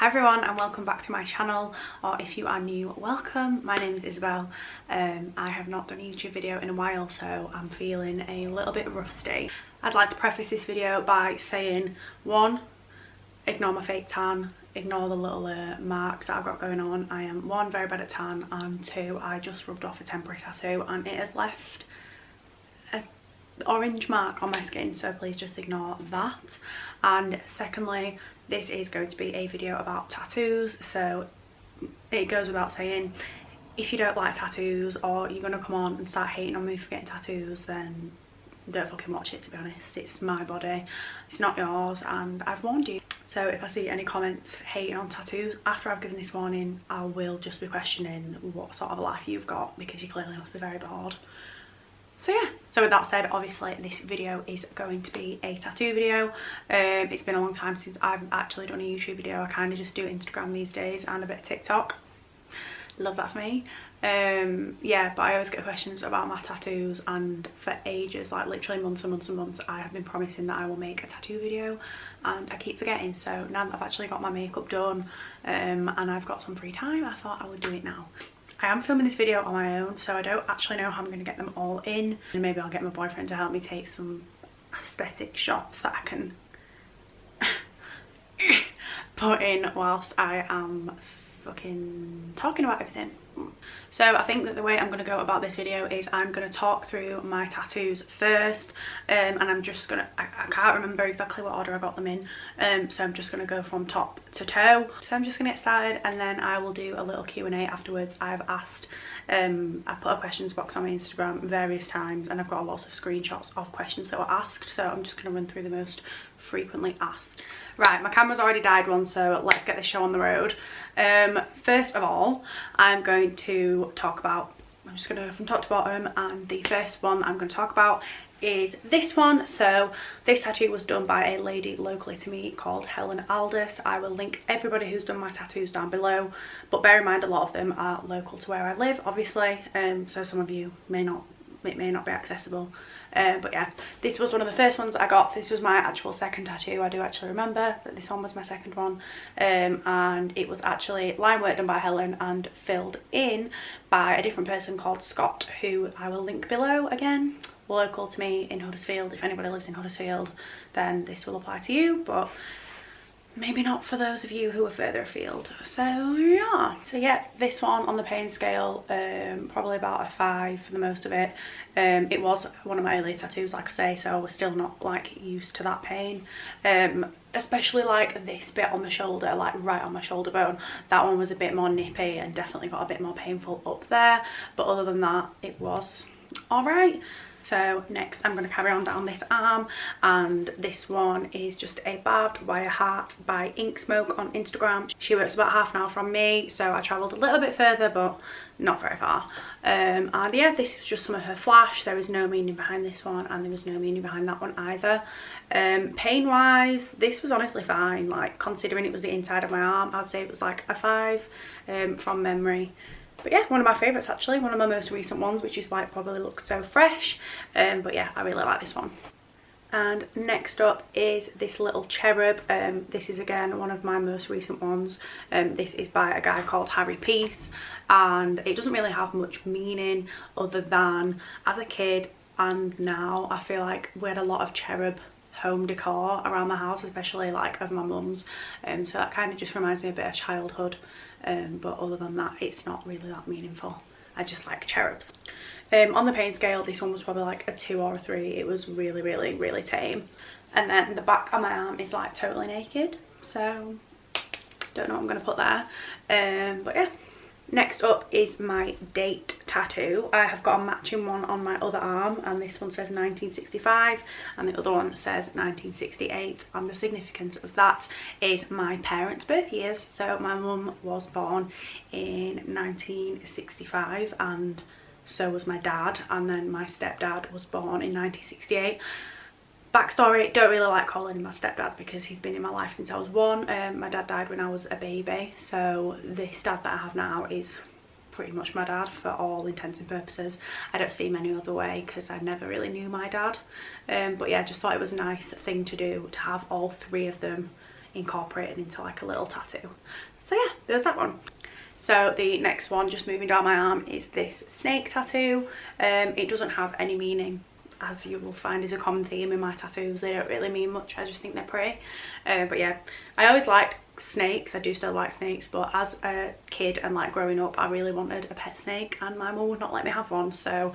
Hi everyone and welcome back to my channel, or if you are new, welcome. My name is Isabelle. I have not done a YouTube video in a while, so I'm feeling a little bit rusty. I'd like to preface this video by saying, one, ignore my fake tan, ignore the little marks that I've got going on. I am one, very bad at tan, and two, I just rubbed off a temporary tattoo and it has left an orange mark on my skin, so please just ignore that. And secondly, this is going to be a video about tattoos, so it goes without saying, if you don't like tattoos or you're going to come on and start hating on me for getting tattoos, then don't fucking watch it, to be honest. It's my body, it's not yours, and I've warned you. So if I see any comments hating on tattoos after I've given this warning, I will just be questioning what sort of life you've got, because you clearly must be very bored. So yeah, so with that said, obviously this video is going to be a tattoo video. It's been a long time since I've actually done a YouTube video. I kind of just do Instagram these days and a bit of TikTok. Love that for me. Yeah, but I always get questions about my tattoos, and for ages, like literally months and months and months, I have been promising that I will make a tattoo video and I keep forgetting. So now that I've actually got my makeup done and I've got some free time, I thought I would do it now. I am filming this video on my own, so I don't actually know how I'm going to get them all in, and maybe I'll get my boyfriend to help me take some aesthetic shots that I can put in whilst I am fucking talking about everything. So I think that the way I'm going to go about this video is I'm going to talk through my tattoos first, and I'm just going to, I can't remember exactly what order I got them in, so I'm just going to go from top to toe. So I'm just going to get started, and then I will do a little Q&A afterwards. I've asked, I put a questions box on my Instagram various times, and I've got lots of screenshots of questions that were asked, so I'm just going to run through the most frequently asked. Right, my camera's already died one, so let's get this show on the road. First of all, I'm going to talk about, I'm just going to go from top to bottom, and the first one I'm going to talk about is this one. So this tattoo was done by a lady locally to me called Helen Aldous. I will link everybody who's done my tattoos down below, but bear in mind a lot of them are local to where I live, obviously, so some of you may not, it may not be accessible. But yeah, this was one of the first ones that I got. This was my actual second tattoo. I do actually remember that this one was my second one, and it was actually line work done by Helen and filled in by a different person called Scott, who I will link below. Again, local to me in Huddersfield. If anybody lives in Huddersfield, then this will apply to you, but maybe not for those of you who are further afield. So yeah, this one on the pain scale, probably about a 5 for the most of it. It was one of my early tattoos, like I say, so I was still not like used to that pain, especially like this bit on the shoulder, like right on my shoulder bone. That one was a bit more nippy and definitely got a bit more painful up there, but other than that, it was all right. So next I'm going to carry on down this arm, and this one is just a barbed wire heart by Ink Smoke on Instagram. She works about half an hour from me, so I travelled a little bit further but not very far. And yeah, this was just some of her flash. There was no meaning behind this one, and there was no meaning behind that one either. Pain wise, this was honestly fine, like considering it was the inside of my arm. I'd say it was like a 5 from memory. But yeah, one of my favourites actually, one of my most recent ones, which is why it probably looks so fresh. But yeah, I really like this one. And next up is this little cherub. This is again one of my most recent ones. This is by a guy called Harry Peace, and it doesn't really have much meaning other than as a kid and now I feel like we had a lot of cherub home decor around the house, especially like of my mum's, so that kind of just reminds me a bit of childhood. But other than that, it's not really that meaningful. I just like cherubs. On the pain scale, this one was probably like a 2 or a 3. It was really, really, really tame. And then the back of my arm is like totally naked, so don't know what I'm going to put there. But yeah. Next up is my date tattoo. I have got a matching one on my other arm, and this one says 1965 and the other one says 1968, and the significance of that is my parents' birth years. So my mum was born in 1965 and so was my dad, and then my stepdad was born in 1968. Backstory, don't really like calling him my stepdad because he's been in my life since I was 1. My dad died when I was a baby, so this dad that I have now is pretty much my dad for all intents and purposes. I don't see him any other way because I never really knew my dad. But yeah, I just thought it was a nice thing to do, to have all 3 of them incorporated into like a little tattoo. So yeah, there's that one. So the next one, just moving down my arm, is this snake tattoo. It doesn't have any meaning, as you will find is a common theme in my tattoos. They don't really mean much, I just think they're pretty. But yeah, I always liked snakes. I do still like snakes, but as a kid and like growing up, I really wanted a pet snake and my mum would not let me have one. So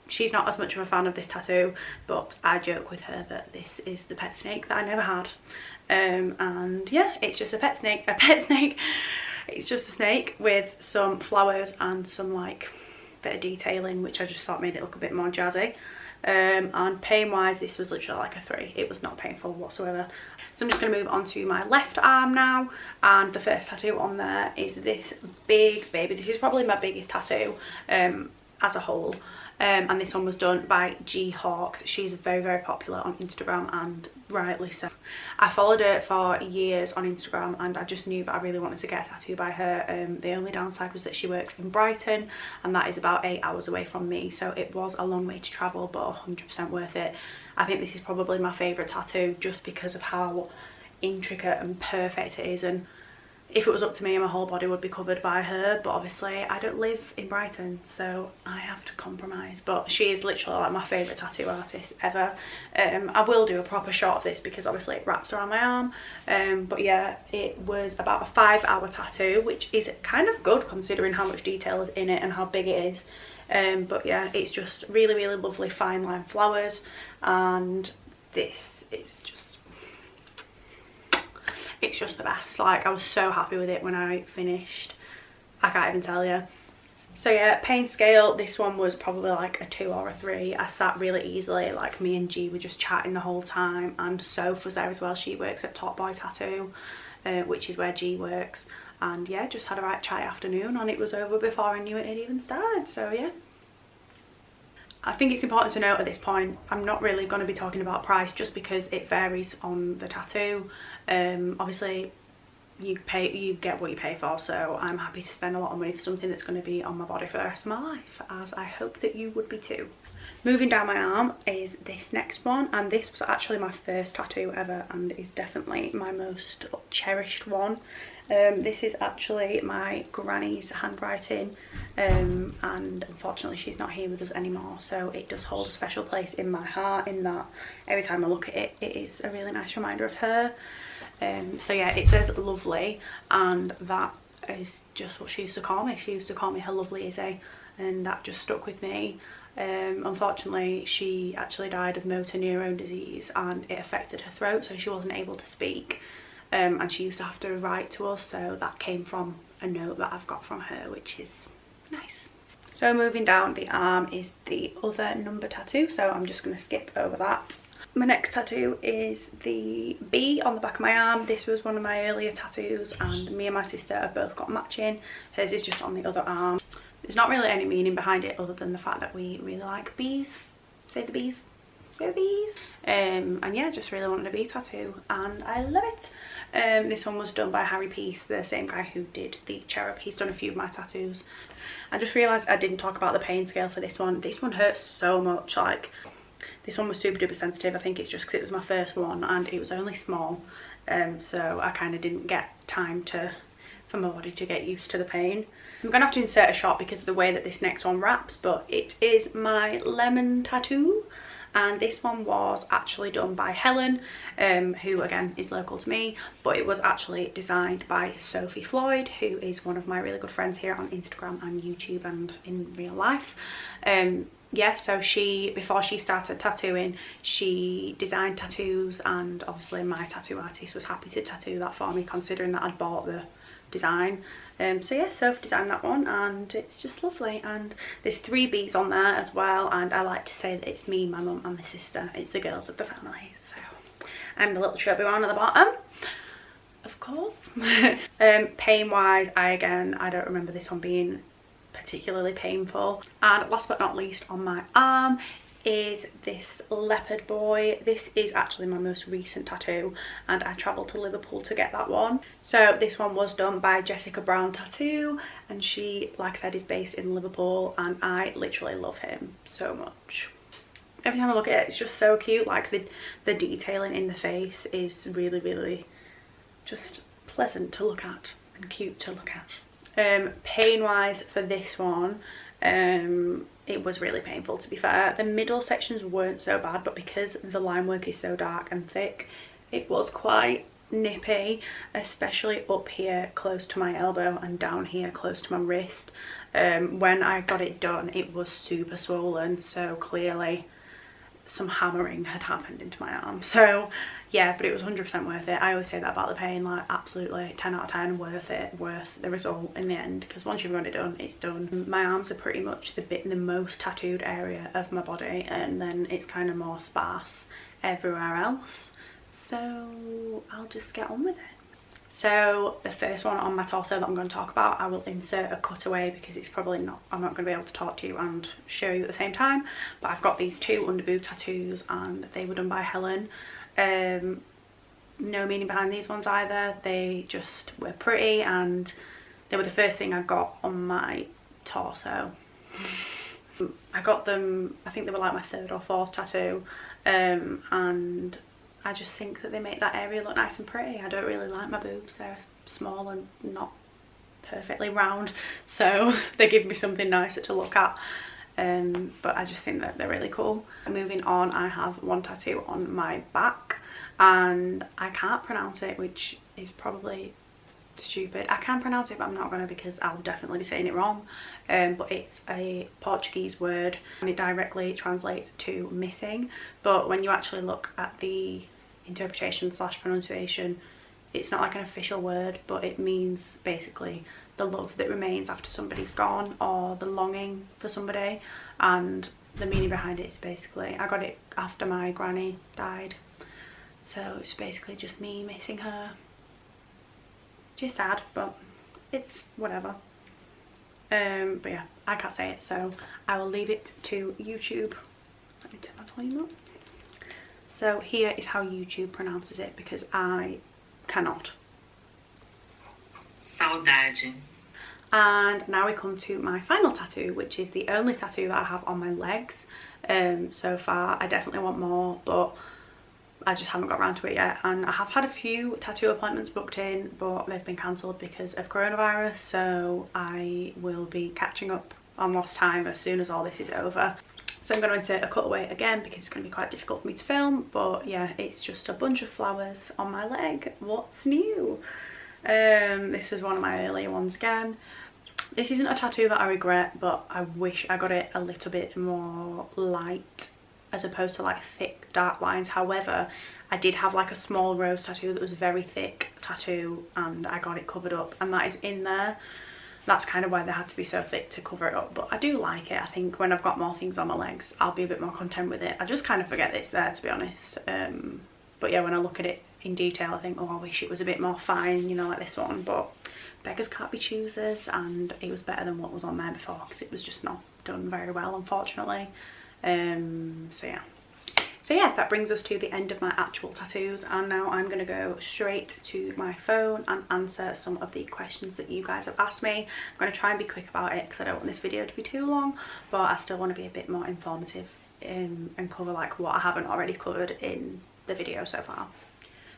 she's not as much of a fan of this tattoo, but I joke with her that this is the pet snake that I never had. And yeah, it's just a pet snake. It's just a snake with some flowers and some like bit of detailing, which I just thought made it look a bit more jazzy. And pain wise, this was literally like a 3. It was not painful whatsoever. So I'm just going to move on to my left arm now, and the first tattoo on there is this big baby. This is probably my biggest tattoo as a whole. And this one was done by G Hawks. She's very, very popular on Instagram, and rightly so. I followed her for years on Instagram and I just knew that I really wanted to get a tattoo by her. The only downside was that she works in Brighton, and that is about 8 hours away from me, so it was a long way to travel, but 100% worth it. I think this is probably my favourite tattoo just because of how intricate and perfect it is, and if it was up to me, my whole body would be covered by her, but obviously I don't live in Brighton, so I have to compromise. But she is literally like my favourite tattoo artist ever. I will do a proper shot of this because obviously it wraps around my arm. But yeah, it was about a 5-hour tattoo, which is kind of good considering how much detail is in it and how big it is. But yeah, it's just really, really lovely fine line flowers, and this is just, it's just the best. Like, I was so happy with it when I finished. I can't even tell you. So yeah, pain scale, this one was probably like a 2 or a 3. I sat really easily, like me and G were just chatting the whole time, and Soph was there as well. She works at Top Boy Tattoo, which is where G works, and yeah, just had a right chatty afternoon, and it was over before I knew it had even started. So yeah, I think it's important to note at this point, I'm not really going to be talking about price just because it varies on the tattoo. Obviously you get what you pay for, so I'm happy to spend a lot of money for something that's going to be on my body for the rest of my life, as I hope that you would be too. Moving down my arm is this next one, and this was actually my first tattoo ever and is definitely my most cherished one. This is actually my granny's handwriting, and unfortunately she's not here with us anymore, so it does hold a special place in my heart, in that every time I look at it, it is a really nice reminder of her. So yeah, it says lovely, and that is just what she used to call me. She used to call me her lovely Izzy, and that just stuck with me. Unfortunately, she actually died of motor neurone disease, and it affected her throat, so she wasn't able to speak. And she used to have to write to us, so that came from a note that I've got from her, which is nice. So moving down the arm is the other number tattoo, so I'm just going to skip over that. My next tattoo is the bee on the back of my arm. This was one of my earlier tattoos, and me and my sister have both got matching. Hers is just on the other arm. There's not really any meaning behind it other than the fact that we really like bees. Save the bees. Save the bees. And yeah, just really wanted a bee tattoo, and I love it. This one was done by Harry Peace, the same guy who did the cherub. He's done a few of my tattoos. I just realised I didn't talk about the pain scale for this one. This one hurts so much. Like, this one was super duper sensitive. I think it's just because it was my first one and it was only small, so I kind of didn't get time for my body to get used to the pain. I'm gonna have to insert a shot because of the way that this next one wraps, but it is my lemon tattoo, and this one was actually done by Helen, who again is local to me, but it was actually designed by Sophie Floyd, who is one of my really good friends here on Instagram and YouTube and in real life. Yeah, so before she started tattooing, she designed tattoos, and obviously my tattoo artist was happy to tattoo that for me, considering that I'd bought the design. So yeah, Soph designed that one, and it's just lovely, and there's 3 bees on there as well, and I like to say that it's me, my mum and my sister. It's the girls of the family, so I'm the little chubby one at the bottom, of course. Pain wise, I don't remember this one being particularly painful. And last but not least, on my arm is this leopard boy. This is actually my most recent tattoo, and I travelled to Liverpool to get that one. So this one was done by Jessica Brown Tattoo, and she, like I said, is based in Liverpool, and I literally love him so much. Every time I look at it, it's just so cute. Like the detailing in the face is really, really just pleasant to look at and cute to look at. Pain wise for this one, it was really painful, to be fair. The middle sections weren't so bad, but because the line work is so dark and thick, it was quite nippy, especially up here close to my elbow and down here close to my wrist. When I got it done, it was super swollen, so clearly some hammering had happened into my arm. So yeah, but it was 100% worth it. I always say that about the pain, like absolutely 10 out of 10 worth it, worth the result in the end, because once you've got it done, it's done. My arms are pretty much the most tattooed area of my body, and then it's kind of more sparse everywhere else, so I'll just get on with it. So the first one on my torso that I'm going to talk about, I will insert a cutaway because it's probably not, I'm not going to be able to talk to you and show you at the same time, but I've got these two under boob tattoos and they were done by Helen. No meaning behind these ones either, they just were pretty and they were the first thing I got on my torso. I got them, I think they were like my third or fourth tattoo, and I just think that they make that area look nice and pretty. I don't really like my boobs, they're small and not perfectly round, so they give me something nicer to look at. But I just think that they're really cool. Moving on, I have one tattoo on my back and I can't pronounce it, which is probably stupid. I can pronounce it, but I'm not gonna, because I'll definitely be saying it wrong. But it's a Portuguese word and it directly translates to missing, but when you actually look at the interpretation / pronunciation, it's not like an official word, but it means basically the love that remains after somebody's gone, or the longing for somebody. And the meaning behind it is basically, I got it after my granny died, so it's basically just me missing her. Just sad, but it's whatever. But yeah, I can't say it, so I will leave it to YouTube. Let me turn my volume up. So here is how YouTube pronounces it, because I cannot. Saudade. And now we come to my final tattoo, which is the only tattoo that I have on my legs so far. I definitely want more, but I just haven't got around to it yet. And I have had a few tattoo appointments booked in, but they've been cancelled because of coronavirus, so I will be catching up on lost time as soon as all this is over. So I'm going to insert a cutaway again because it's going to be quite difficult for me to film, but yeah, it's just a bunch of flowers on my leg. What's new? This is one of my earlier ones again. This isn't a tattoo that I regret, but I wish I got it a little bit more light as opposed to like thick dark lines. However, I did have like a small rose tattoo that was a very thick tattoo and I got it covered up, and that is in there. That's kind of why they had to be so thick to cover it up, but I do like it. I think when I've got more things on my legs, I'll be a bit more content with it. I just kind of forget it's there, to be honest. But yeah, when I look at it in detail, I think, oh, I wish it was a bit more fine, you know, like this one. But beggars can't be choosers, and it was better than what was on there before because it was just not done very well, unfortunately. So yeah, that brings us to the end of my actual tattoos, and now I'm going to go straight to my phone and answer some of the questions that you guys have asked me. I'm going to try and be quick about it because I don't want this video to be too long, but I still want to be a bit more informative and cover like what I haven't already covered in the video so far.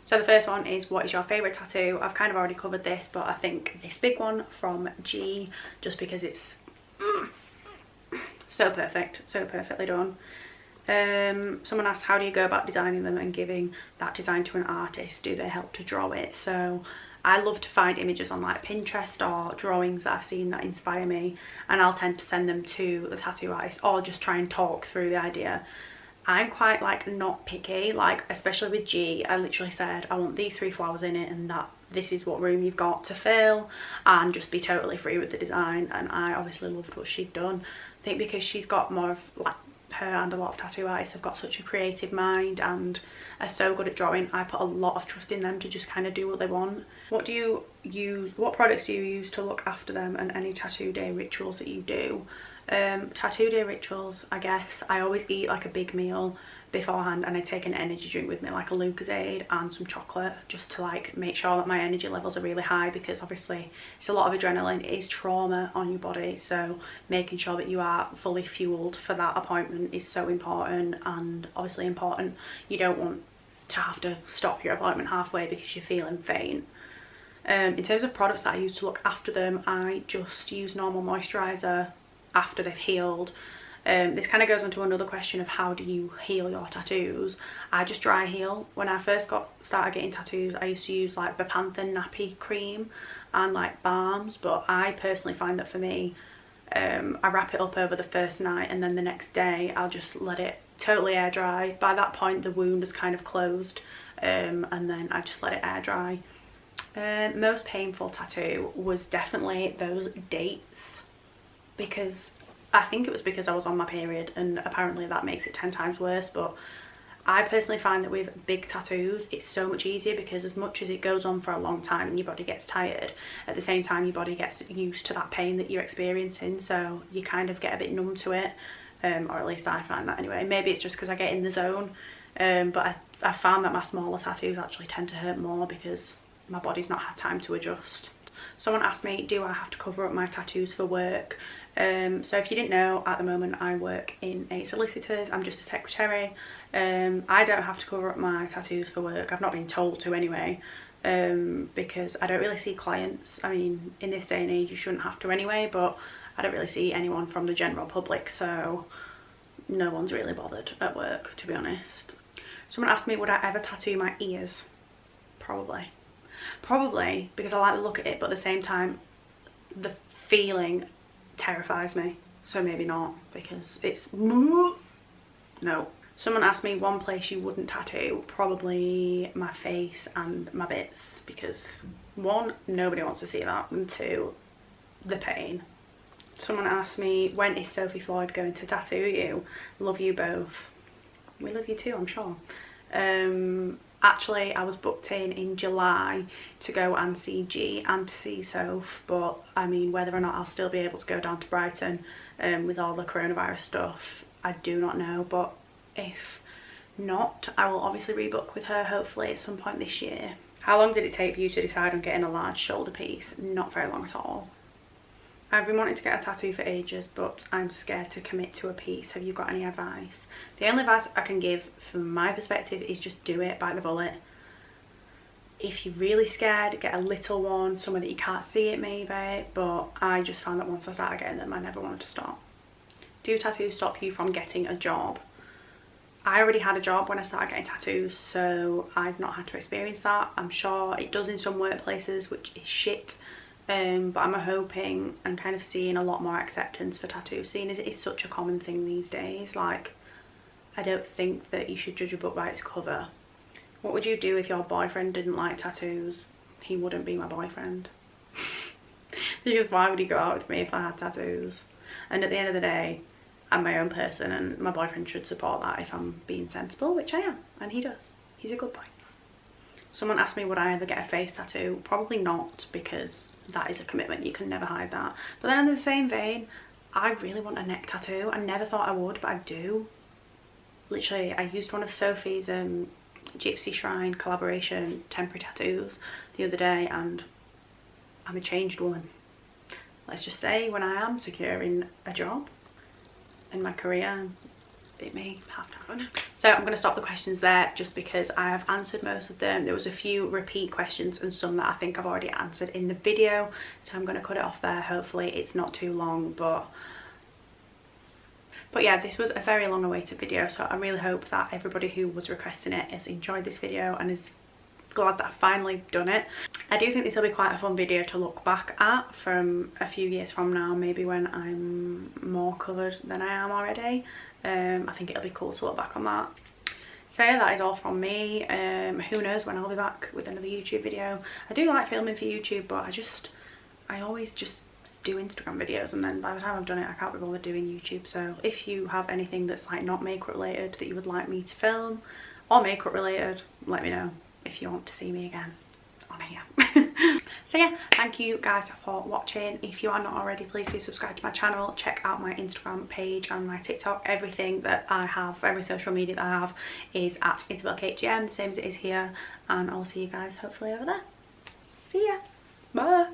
So the first one is, what is your favourite tattoo? I've kind of already covered this, but I think this big one from G, just because it's so perfect, so perfectly done. Someone asked, how do you go about designing them and giving that design to an artist? Do they help to draw it? So I love to find images on like Pinterest or drawings that I've seen that inspire me, and I'll tend to send them to the tattoo artist or just try and talk through the idea. I'm quite like not picky, like especially with G, I literally said I want these 3 flowers in it and that this is what room you've got to fill, and just be totally free with the design. And I obviously loved what she'd done. I think because she's got more of like, her and a lot of tattoo artists have got such a creative mind and are so good at drawing, I put a lot of trust in them to just kind of do what they want. What do you use, what products do you use to look after them, and any tattoo day rituals that you do? Tattoo day rituals, I guess I always eat like a big meal beforehand, and I take an energy drink with me, like a Lucozade and some chocolate, just to like make sure that my energy levels are really high, because obviously it's a lot of adrenaline, it is trauma on your body, so making sure that you are fully fueled for that appointment is so important. And obviously important, you don't want to have to stop your appointment halfway because you're feeling faint. In terms of products that I use to look after them, I just use normal moisturiser after they've healed. This kind of goes on to another question of how do you heal your tattoos. I just dry heal. When I first started getting tattoos, I used to use like Bepanthen nappy cream and like balms, but I personally find that for me, I wrap it up over the first night, and then the next day I'll just let it totally air dry. By that point the wound is kind of closed, and then I just let it air dry. Most painful tattoo was definitely those dates, because I think it was because I was on my period, and apparently that makes it 10 times worse. But I personally find that with big tattoos it's so much easier, because as much as it goes on for a long time and your body gets tired, at the same time your body gets used to that pain that you're experiencing, so you kind of get a bit numb to it, or at least I find that anyway. Maybe it's just because I get in the zone, but I found that my smaller tattoos actually tend to hurt more because my body's not had time to adjust. Someone asked me, do I have to cover up my tattoos for work? So if you didn't know, at the moment I work in a solicitor's. I'm just a secretary. I don't have to cover up my tattoos for work. I've not been told to anyway, because I don't really see clients. I mean, in this day and age you shouldn't have to anyway, but I don't really see anyone from the general public, so no one's really bothered at work, to be honest. Someone asked me, would I ever tattoo my ears? Probably, because I like the look at it, but at the same time the feeling terrifies me, so maybe not, because it's no. Someone asked me one place you wouldn't tattoo. Probably my face and my bits, because one, nobody wants to see that, and two, the pain. Someone asked me, when is Sophie Floyd going to tattoo you? Love you both. We love you too, I'm sure. Actually I was booked in July to go and see G and to see Soph, but I mean, whether or not I'll still be able to go down to Brighton with all the coronavirus stuff, I do not know. But if not, I will obviously rebook with her, hopefully at some point this year. How long did it take for you to decide on getting a large shoulder piece? Not very long at all. I've been wanting to get a tattoo for ages, but I'm scared to commit to a piece. Have you got any advice? The only advice I can give from my perspective is just do it, bite the bullet. If you're really scared, get a little one, somewhere that you can't see it maybe, but I just found that once I started getting them, I never wanted to stop. Do tattoos stop you from getting a job? I already had a job when I started getting tattoos, so I've not had to experience that. I'm sure it does in some workplaces, which is shit. But I'm hoping and kind of seeing a lot more acceptance for tattoos, seeing as it is such a common thing these days. Like, I don't think that you should judge a book by its cover. What would you do if your boyfriend didn't like tattoos? He wouldn't be my boyfriend. Because why would he go out with me if I had tattoos? And at the end of the day, I'm my own person, and my boyfriend should support that if I'm being sensible, which I am, and he does. He's a good boy. Someone asked me, would I ever get a face tattoo? Probably not, because that is a commitment. You can never hide that. But then in the same vein, I really want a neck tattoo. I never thought I would, but I do. Literally, I used one of Sophie's Gypsy Shrine collaboration temporary tattoos the other day, and I'm a changed woman. Let's just say, when I am securing a job in my career, it may have to happen. So I'm going to stop the questions there, just because I have answered most of them. There was a few repeat questions and some that I think I've already answered in the video, so I'm going to cut it off there. Hopefully it's not too long, but yeah, this was a very long awaited video, so I really hope that everybody who was requesting it has enjoyed this video and is glad that I've finally done it. I do think this will be quite a fun video to look back at from a few years from now, maybe when I'm more covered than I am already. I think it'll be cool to look back on that. So yeah, that is all from me. Who knows when I'll be back with another YouTube video. I do like filming for YouTube, but I always just do Instagram videos, and then by the time I've done it I can't be bothered doing YouTube. So if you have anything that's like not makeup related that you would like me to film, or makeup related, let me know if you want to see me again on here. So yeah, thank you guys for watching. If you are not already, please do subscribe to my channel. Check out my Instagram page and my TikTok. Everything that I have, every social media that I have is at Isabelle KGM, the same as it is here, and I'll see you guys hopefully over there. See ya. Bye.